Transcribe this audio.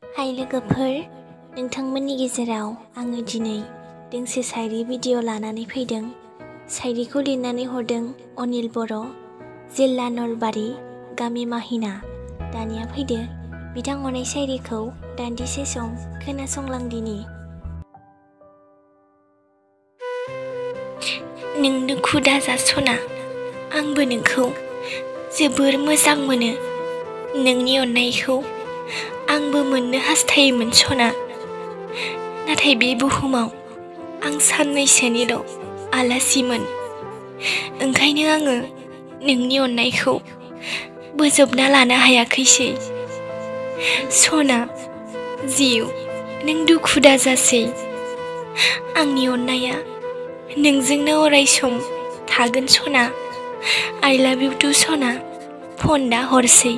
हाय लोगोफोर, नोंथांमोननि गेजेराव आङो दिनै दोंसे शायरी भिडिअ लानानै फैदों। शायरीखौ लिरनानै हरदों अनिल बर', जिल्ला नलबारि, गामि माहिना। दानिया फैदो बिथां हरनाय शायरीखौ दान्दिसे सम खोनासंलांदिनि। नों दुखु दाजा सना, आंबो नोंखौ जोबोर मोजां मोनो। नोंनि अननायखौ आंबो मोननो हास्थायोमोन सना, नाथाय बे बुहुमाव आं साननैसोनिल' आलासिमोन। ओंखायनो आङो नोंनि अननायखौ बोजबना लानो हायाखैसै। सना जिउ, नों दुखु दाजासै। आंनि अननाया नोंजोंनो अराय सम थागोन सना। I love you too सना, फन दा हरसै।